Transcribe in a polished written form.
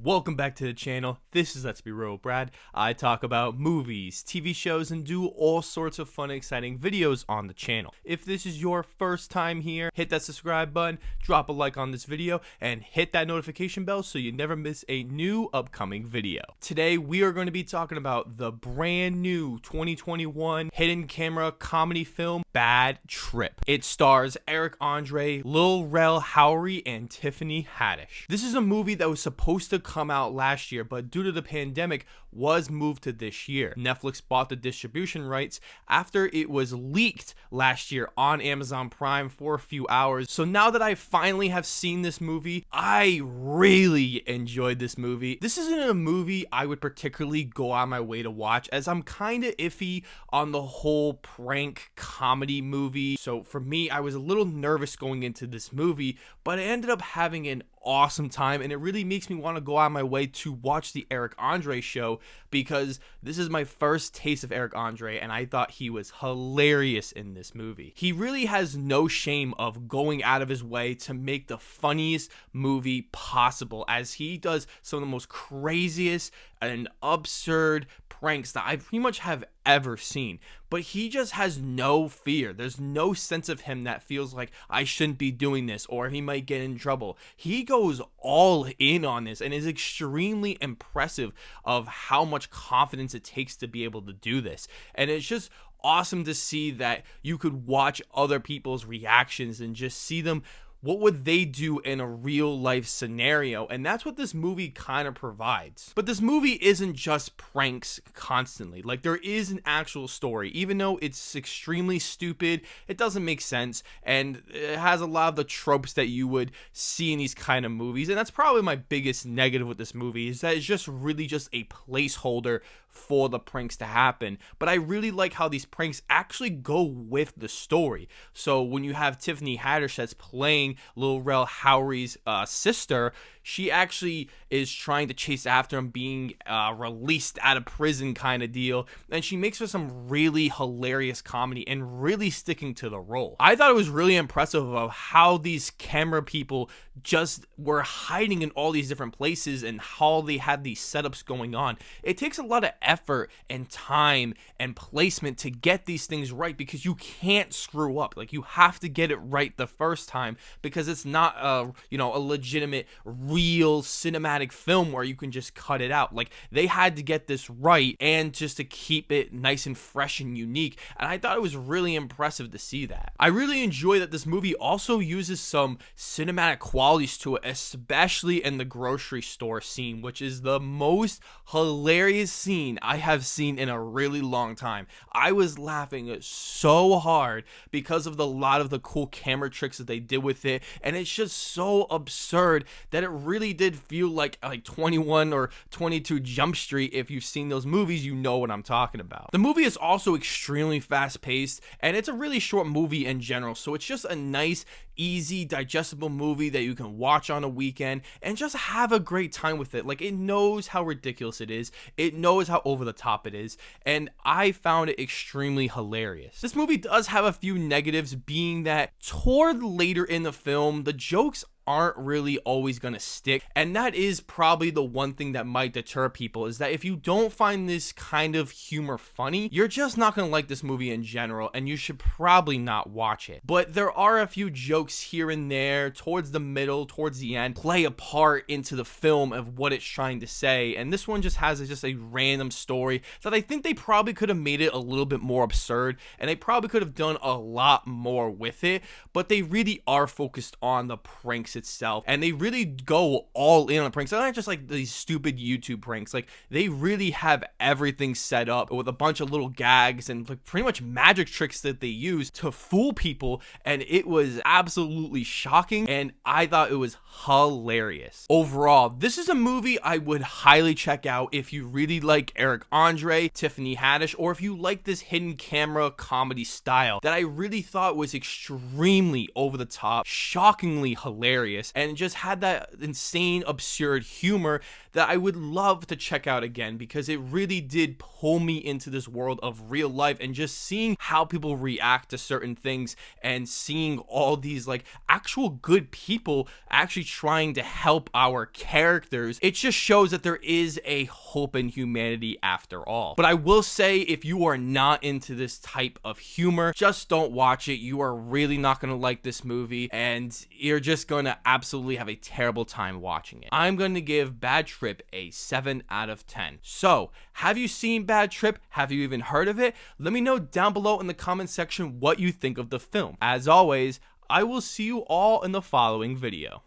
Welcome back to the channel. This is Let's Be Real Brad. I talk about movies, TV shows, and do all sorts of fun, exciting videos on the channel. If this is your first time here, hit that subscribe button, drop a like on this video, and hit that notification bell so you never miss a new upcoming video. Today, we are going to be talking about the brand new 2021 hidden camera comedy film, Bad Trip. It stars Eric Andre, Lil Rel Howery, and Tiffany Haddish. This is a movie that was supposed to come out last year, but due to the pandemic was moved to this year. Netflix bought the distribution rights after it was leaked last year on Amazon Prime for a few hours. So now that I finally have seen this movie, I really enjoyed this movie. This isn't a movie I would particularly go out my way to watch, as I'm kind of iffy on the whole prank comedy movie. So for me, I was a little nervous going into this movie, but I ended up having an awesome time, and it really makes me want to go out of my way to watch the Eric Andre show, because this is my first taste of Eric Andre, and I thought he was hilarious in this movie. He really has no shame of going out of his way to make the funniest movie possible, as he does some of the most craziest and absurd pranks that I pretty much have ever seen. But he just has no fear. There's no sense of him that feels like I shouldn't be doing this or he might get in trouble. He goes all in on this and is extremely impressive of how much confidence it takes to be able to do this. And it's just awesome to see that you could watch other people's reactions and just see them. What would they do in a real life scenario? And that's what this movie kind of provides. But this movie isn't just pranks constantly. Like, there is an actual story. Even though it's extremely stupid, it doesn't make sense, and it has a lot of the tropes that you would see in these kind of movies. And that's probably my biggest negative with this movie, is that it's just really just a placeholder for the pranks to happen. But I really like how these pranks actually go with the story. So when you have Tiffany Haddish that's playing Lil Rel Howery's sister, she actually is trying to chase after him being released out of prison kind of deal, and she makes for some really hilarious comedy and really sticking to the role. I thought it was really impressive of how these camera people just were hiding in all these different places and how they had these setups going on. It takes a lot of effort and time and placement to get these things right, because you can't screw up. Like, you have to get it right the first time, because it's not a legitimate real cinematic film where you can just cut it out. Like, they had to get this right, and just to keep it nice and fresh and unique, and I thought it was really impressive to see that. I really enjoy that this movie also uses some cinematic qualities to it, especially in the grocery store scene, which is the most hilarious scene I have seen in a really long time. I was laughing so hard because of a lot of the cool camera tricks that they did with it, and it's just so absurd that it really did feel like 21 or 22 Jump Street. If you've seen those movies, you know what I'm talking about. The movie is also extremely fast paced, and it's a really short movie in general, so it's just a nice, easy, digestible movie that you can watch on a weekend and just have a great time with it. Like, it knows how ridiculous it is, it knows how over the top it is, and I found it extremely hilarious. This movie does have a few negatives, being that toward later in the film, the jokes aren't really always gonna stick, and that is probably the one thing that might deter people, is that if you don't find this kind of humor funny, you're just not gonna like this movie in general, and you should probably not watch it. But there are a few jokes here and there towards the middle, towards the end, play a part into the film of what it's trying to say, and this one just has just a random story that I think they probably could have made it a little bit more absurd, and they probably could have done a lot more with it, but they really are focused on the pranks itself, and they really go all in on pranks. They're not just like these stupid YouTube pranks. Like, they really have everything set up with a bunch of little gags and like pretty much magic tricks that they use to fool people, and it was absolutely shocking, and I thought it was hilarious. Overall, this is a movie I would highly check out if you really like Eric Andre, Tiffany Haddish, or if you like this hidden camera comedy style that I really thought was extremely over the top, shockingly hilarious. hilarious and just had that insane, absurd humor that I would love to check out again, because it really did pull me into this world of real life, and just seeing how people react to certain things and seeing all these like actual good people actually trying to help our characters. It just shows that there is a hope in humanity after all. But I will say, if you are not into this type of humor, just don't watch it. You are really not going to like this movie, and you're just going to absolutely have a terrible time watching it. I'm going to give Bad Trip a 7 out of 10. So, have you seen Bad Trip? Have you even heard of it? Let me know down below in the comment section what you think of the film. As always, I will see you all in the following video.